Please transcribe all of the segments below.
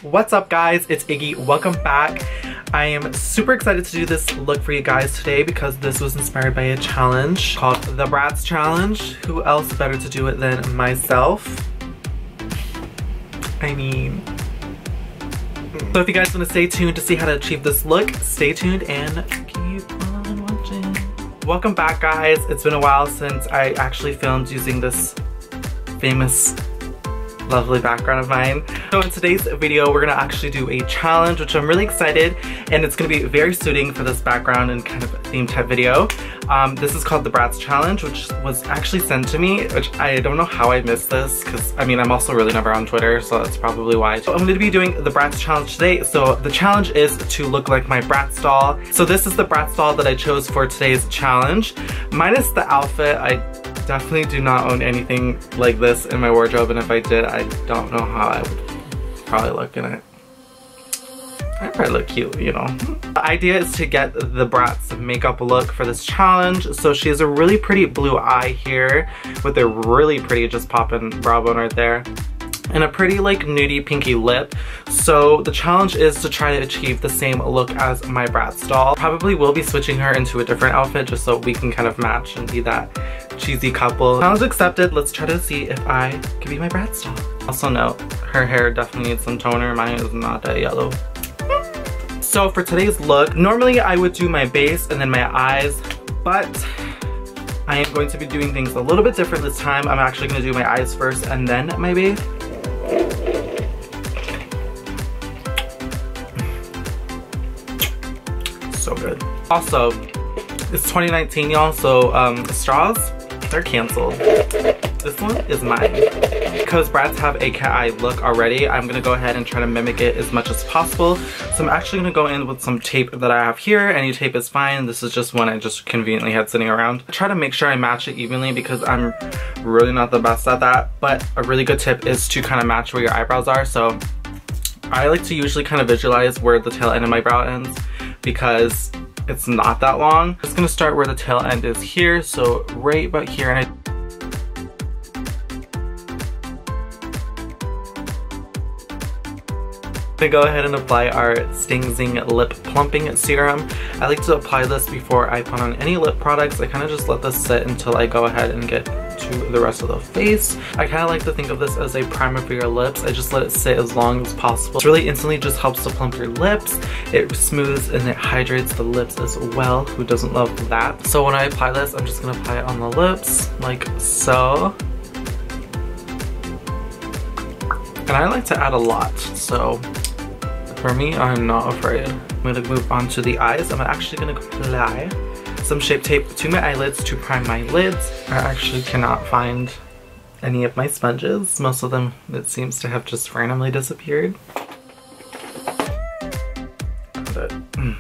What's up guys, it's Iggy. Welcome back. I am super excited to do this look for you guys today because this was inspired by a challenge called the Bratz challenge. Who else better to do it than myself? I mean, so if you guys want to stay tuned to see how to achieve this look, stay tuned and keep on watching. Welcome back guys. It's been a while since I actually filmed using this famous lovely background of mine. So in today's video, we're gonna actually do a challenge, which I'm really excited, and it's gonna be very suiting for this background and kind of theme type video. This is called the Bratz challenge, which was actually sent to me, which I don't know how I missed this, because I mean, I'm also really never on Twitter, so that's probably why. So I'm gonna be doing the Bratz challenge today. So the challenge is to look like my Bratz doll. So this is the Bratz doll that I chose for today's challenge. Minus the outfit, I definitely do not own anything like this in my wardrobe, and if I did, I don't know how I would probably look in it. I'd probably look cute, you know. The idea is to get the Bratz makeup look for this challenge. So she has a really pretty blue eye here with a really pretty just poppin' brow bone right there, and a pretty like nudie pinky lip. So the challenge is to try to achieve the same look as my Bratz doll. Probably will be switching her into a different outfit just so we can kind of match and be that cheesy couple. Challenge accepted. Let's try to see if I can be my Bratz doll. Also note, her hair definitely needs some toner. Mine is not that yellow. So for today's look, normally I would do my base and then my eyes, but I am going to be doing things a little bit different this time. I'm actually going to do my eyes first and then my base. So good. Also, it's 2019 y'all, so straws, they're canceled. This one is mine. Because Bratz have a cat eye look already, I'm gonna go ahead and try to mimic it as much as possible. So I'm actually gonna go in with some tape that I have here. Any tape is fine. This is just one I just conveniently had sitting around. I try to make sure I match it evenly because I'm really not the best at that. But a really good tip is to kind of match where your eyebrows are. So I like to usually kind of visualize where the tail end of my brow ends because it's not that long. I'm just gonna start where the tail end is here. So right about here, and I'm gonna go ahead and apply our Sting Zing Lip Plumping Serum. I like to apply this before I put on any lip products. I kind of just let this sit until I go ahead and get to the rest of the face. I kind of like to think of this as a primer for your lips. I just let it sit as long as possible. It really instantly just helps to plump your lips. It smooths and it hydrates the lips as well. Who doesn't love that? So when I apply this, I'm just gonna apply it on the lips like so. And I like to add a lot, so for me, I'm not afraid. I'm gonna move on to the eyes. I'm actually gonna apply some Shape Tape to my eyelids to prime my lids. I actually cannot find any of my sponges. Most of them, it seems to have just randomly disappeared. But, I'm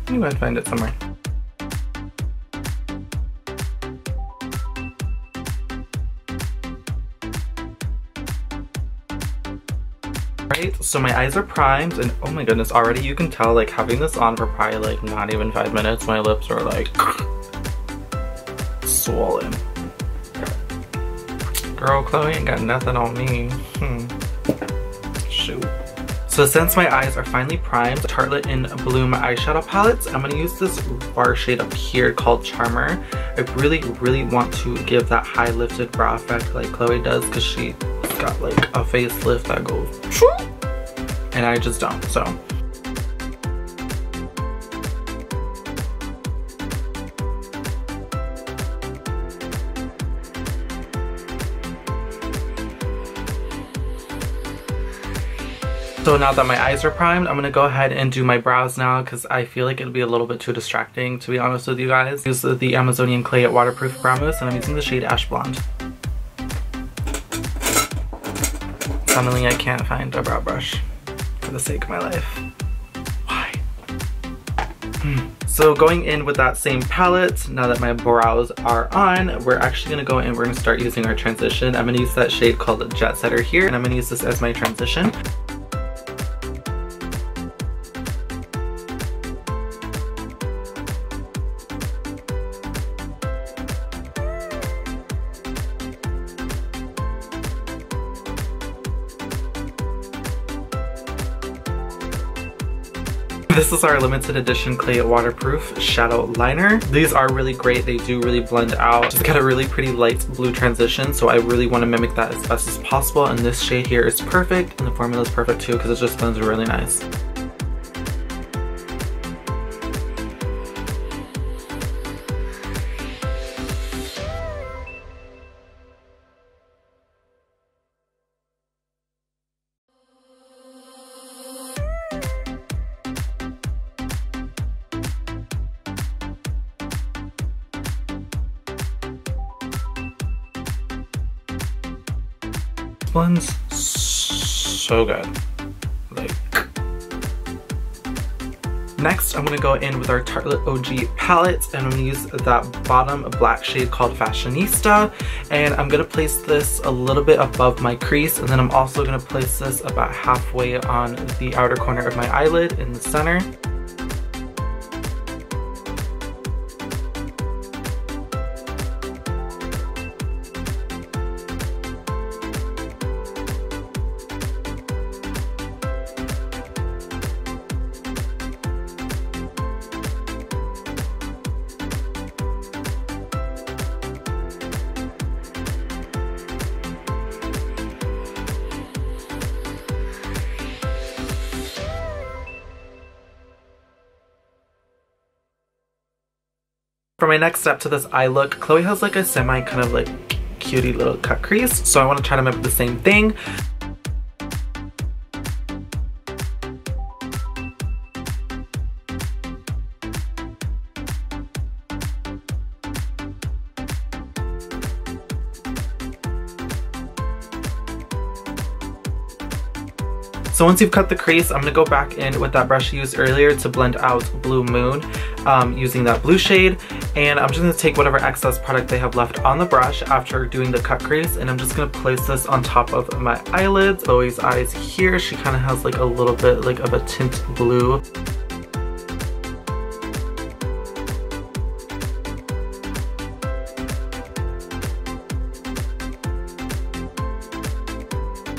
gonna find it somewhere. Right, so my eyes are primed, and oh my goodness, already you can tell, like, having this on for probably like not even 5 minutes, my lips are like swollen. Girl, Chloe ain't got nothing on me. Shoot. So since my eyes are finally primed, Tartelette in Bloom eyeshadow palettes, I'm gonna use this bar shade up here called Charmer. I really want to give that high lifted brow effect like Chloe does, because she got like a facelift that goes and I just don't. So now that my eyes are primed, I'm gonna go ahead and do my brows now because I feel like it'll be a little bit too distracting, to be honest with you guys. Use the Amazonian Clay Waterproof Brow Mousse, and I'm using the shade Ash Blonde. Suddenly I can't find a brow brush for the sake of my life. Why? So going in with that same palette, now that my brows are on, we're actually gonna go in, we're gonna start using our transition. I'm gonna use that shade called Jet Setter here, and I'm gonna use this as my transition. This is our limited edition clay waterproof shadow liner. These are really great. They do really blend out. Just got a really pretty light blue transition, so I really want to mimic that as best as possible. And this shade here is perfect, and the formula is perfect too because it just blends really nice. Blends so good. Like, next I'm gonna go in with our Tartelette OG palette, and I'm gonna use that bottom black shade called Fashionista, and I'm gonna place this a little bit above my crease, and then I'm also gonna place this about halfway on the outer corner of my eyelid in the center. For my next step to this eye look, Chloe has like a semi kind of like cutie little cut crease, so I want to try to mimic the same thing. So once you've cut the crease, I'm gonna go back in with that brush I used earlier to blend out Blue Moon using that blue shade. And I'm just gonna take whatever excess product they have left on the brush after doing the cut crease, and I'm just gonna place this on top of my eyelids. Chloe's eyes here, she kind of has like a little bit like of a tint blue.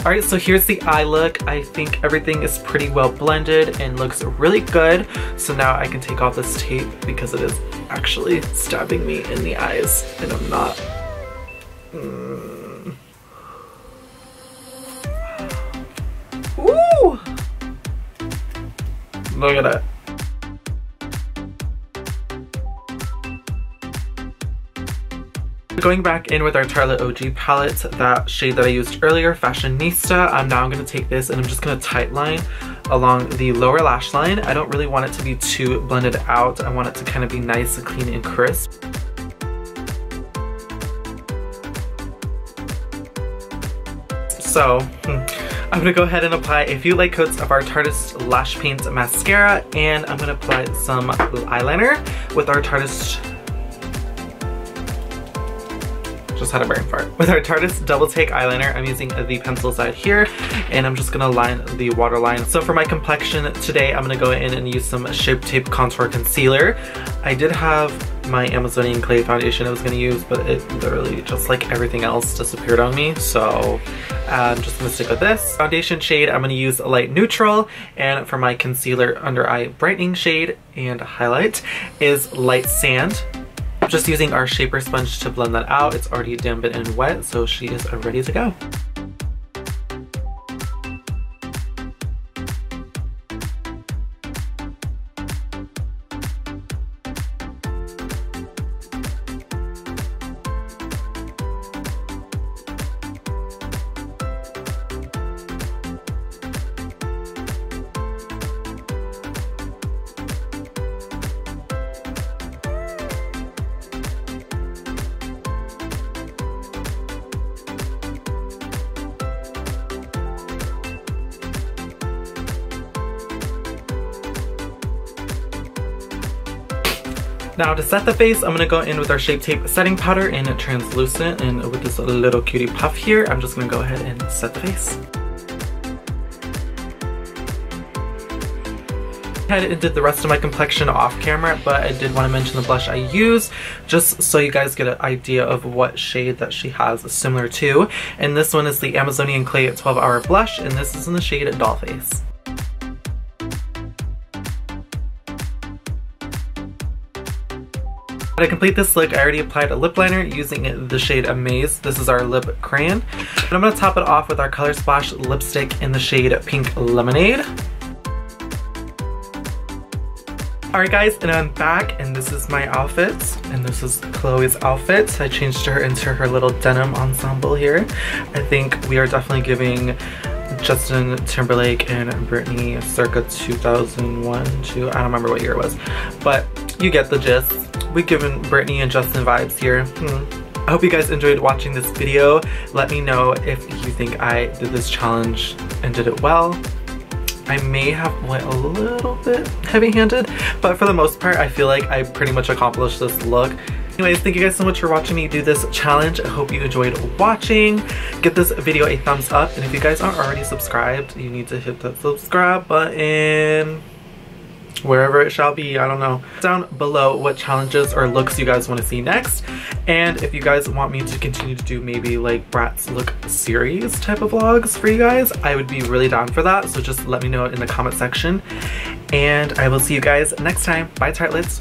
Alright, so here's the eye look. I think everything is pretty well blended and looks really good. So now I can take off this tape because it is actually stabbing me in the eyes and I'm not. Ooh! Look at that. Going back in with our Tartelette OG palette, that shade that I used earlier, Fashionista, now I'm going to take this and I'm just going to tight line along the lower lash line. I don't really want it to be too blended out. I want it to kind of be nice and clean and crisp. So, I'm going to go ahead and apply a few light coats of our Tarteist Lash Paint Mascara, and I'm going to apply some eyeliner with our Tarteist... just had a brain fart. With our Tarteist Double Take eyeliner, I'm using the pencil side here, and I'm just gonna line the waterline. So for my complexion today, I'm gonna go in and use some Shape Tape Contour Concealer. I did have my Amazonian Clay foundation I was gonna use, but it literally, just like everything else, disappeared on me. So I'm just gonna stick with this. Foundation shade, I'm gonna use a light neutral, and for my concealer under eye brightening shade and highlight is Light Sand. Just using our shaper sponge to blend that out. It's already dampened and wet, so she is ready to go. Now to set the face, I'm going to go in with our Shape Tape setting powder in translucent, and with this little cutie puff here, I'm just going to go ahead and set the face. I did the rest of my complexion off camera, but I did want to mention the blush I use just so you guys get an idea of what shade that she has similar to. And this one is the Amazonian Clay 12 Hour Blush, and this is in the shade Dollface. To complete this look, I already applied a lip liner using the shade Amaze. This is our lip crayon. And I'm going to top it off with our Color Splash lipstick in the shade Pink Lemonade. Alright guys, and I'm back, and this is my outfit, and this is Chloe's outfit. I changed her into her little denim ensemble here. I think we are definitely giving Justin Timberlake and Britney circa 2001 to, I don't remember what year it was, but you get the gist. We've given Britney and Justin vibes here. I hope you guys enjoyed watching this video. Let me know if you think I did this challenge and did it well. I may have went a little bit heavy-handed, but for the most part, I feel like I pretty much accomplished this look. Anyways, thank you guys so much for watching me do this challenge. I hope you enjoyed watching. Give this video a thumbs up, and if you guys aren't already subscribed, you need to hit that subscribe button. Wherever it shall be, I don't know. Down below what challenges or looks you guys want to see next. And if you guys want me to continue to do maybe like Bratz look series type of vlogs for you guys, I would be really down for that. So just let me know in the comment section. And I will see you guys next time. Bye tartlets.